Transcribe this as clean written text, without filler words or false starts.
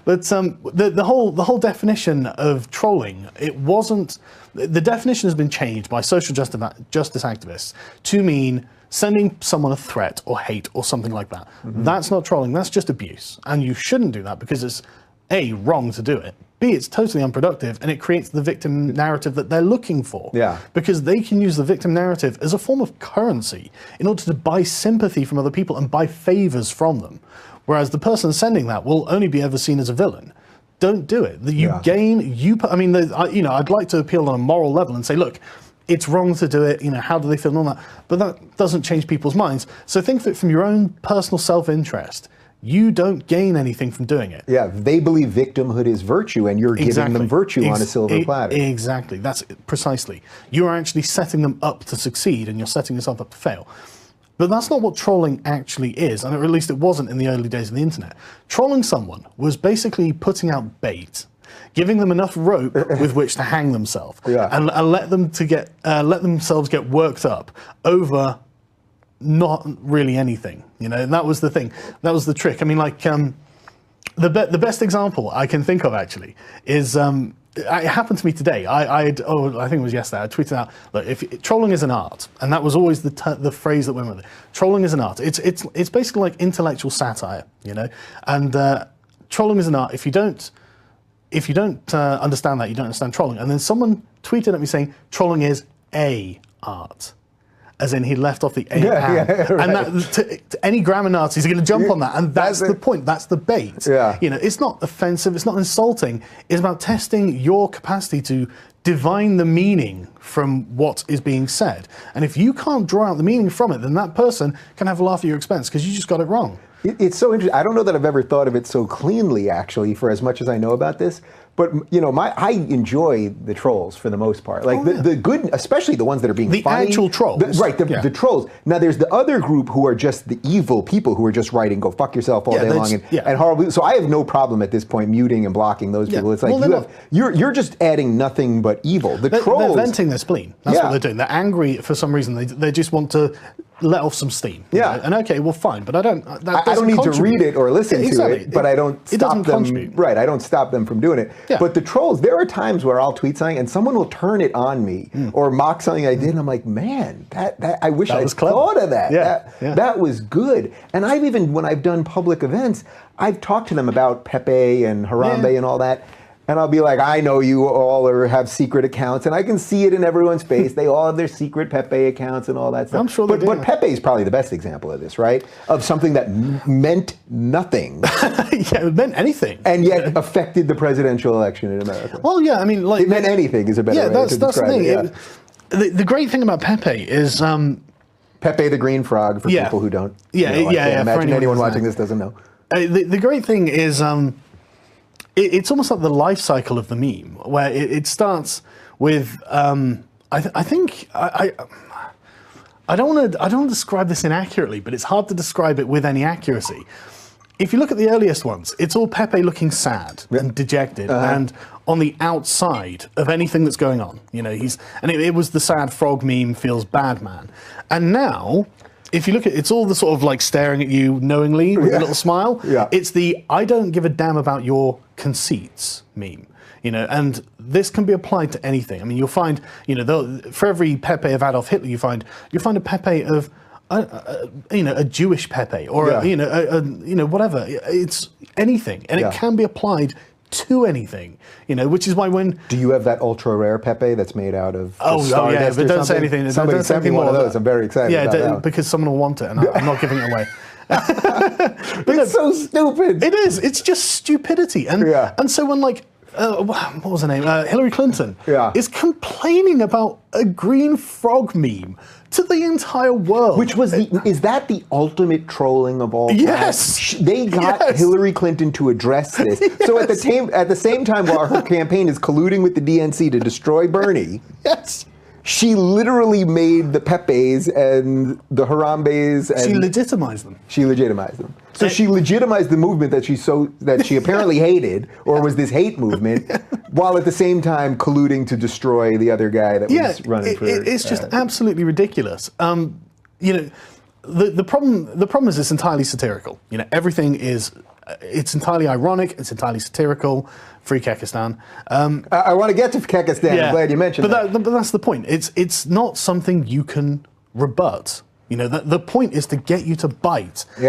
But the whole definition of trolling, the definition has been changed by social justice activists to mean sending someone a threat or hate or something like that. That's not trolling, that's just abuse. And you shouldn't do that because it's A, wrong to do it, B, it's totally unproductive, and it creates the victim narrative that they're looking for. Yeah. Because they can use the victim narrative as a form of currency in order to buy sympathy from other people and buy favors from them. Whereas the person sending that will only be ever seen as a villain. Don't do it. I'd like to appeal on a moral level and say, look, it's wrong to do it, how do they feel and all that? But that doesn't change people's minds. So think of it from your own personal self-interest. You don't gain anything from doing it. Yeah, they believe victimhood is virtue, and you're giving them virtue on a silver platter. Exactly, that's precisely. You're actually setting them up to succeed, and you're setting yourself up to fail. But that's not what trolling actually is, or at least it wasn't in the early days of the internet. Trolling someone was basically putting out bait, giving them enough rope with which to hang themselves, and let themselves get worked up over not really anything. And that was the thing. That was the trick. I mean, like the best example I can think of actually is it happened to me today. I think it was yesterday. I tweeted out, look, if trolling is an art, and that was always the phrase that went with it. Trolling is an art. It's basically like intellectual satire, and trolling is an art. If you don't understand that, you don't understand trolling. And then someone tweeted at me saying trolling is a art, as in he left off the A. Right. And that, to any grammar Nazis are going to jump on that, and that's the point. That's the bait. Yeah. It's not offensive. It's not insulting. It's about testing your capacity to divine the meaning from what is being said. And if you can't draw out the meaning from it, then that person can have a laugh at your expense because you just got it wrong. It's so interesting. I don't know that I've ever thought of it so cleanly, actually, for as much as I know about this. But I enjoy the trolls for the most part. Like the good, especially the ones that are being funny. The actual trolls, the trolls. Now there's the other group who are just the evil people who are just writing "go fuck yourself" all day long and horrible. So I have no problem at this point muting and blocking those people. It's like you're just adding nothing but evil. The trolls, they're venting their spleen. That's what they're doing. They're angry for some reason. They just want to let off some steam. And okay, well, fine, but I don't need to read it or listen to it, but I don't stop them. Right, I don't stop them from doing it. But the trolls, there are times where I'll tweet something and someone will turn it on me or mock something I did, and I'm like, man, that I wish I'd thought of that. That was good. And I've even, when I've done public events, I've talked to them about Pepe and Harambe and all that. And I'll be like, I know you all have secret accounts, and I can see it in everyone's face. They all have their secret Pepe accounts and all that stuff. I'm sure but Pepe is probably the best example of this, right? Of something that meant nothing. It meant anything. And yet affected the presidential election in America. Well, yeah, I mean, like... It meant anything is a better way to describe it. The great thing about Pepe is... Pepe the Green Frog, for people who don't know. I can't imagine anyone watching this doesn't know. The great thing is... It's almost like the life cycle of the meme, where it starts with, I don't want to describe this inaccurately, but it's hard to describe it with any accuracy. If you look at the earliest ones, it's all Pepe looking sad and dejected and on the outside of anything that's going on. It was the sad frog meme, feels bad man. And now, if you look at it's all the sort of like staring at you knowingly with a little smile. It's the I don't give a damn about your conceits meme. And this can be applied to anything. I mean, you'll find, for every Pepe of Adolf Hitler, you find a Pepe of a Jewish Pepe or whatever. It's anything, and it can be applied to anything, which is why when... Do you have that ultra rare Pepe that's made out of but don't say anything. Somebody sent me one of those. I'm very excited about that. Because someone will want it, and I'm not giving it away. It's so stupid. It is. It's just stupidity. And so when what was her name? Hillary Clinton is complaining about a green frog meme to the entire world. Which was is that the ultimate trolling of all time? Yes. They got Hillary Clinton to address this. So at the same time while her campaign is colluding with the DNC to destroy Bernie, she literally made the Pepes and the Harambes and... She legitimized them. She legitimized them. So she legitimized the movement that she apparently hated, or was this hate movement, while at the same time colluding to destroy the other guy that was running for... It's just absolutely ridiculous. the problem is it's entirely satirical. You know, everything is, it's entirely ironic, it's entirely satirical. Free Kekistan. I want to get to Kekistan. Yeah, I'm glad you mentioned that. But that's the point. It's not something you can rebut. You know, the point is to get you to bite. Yeah.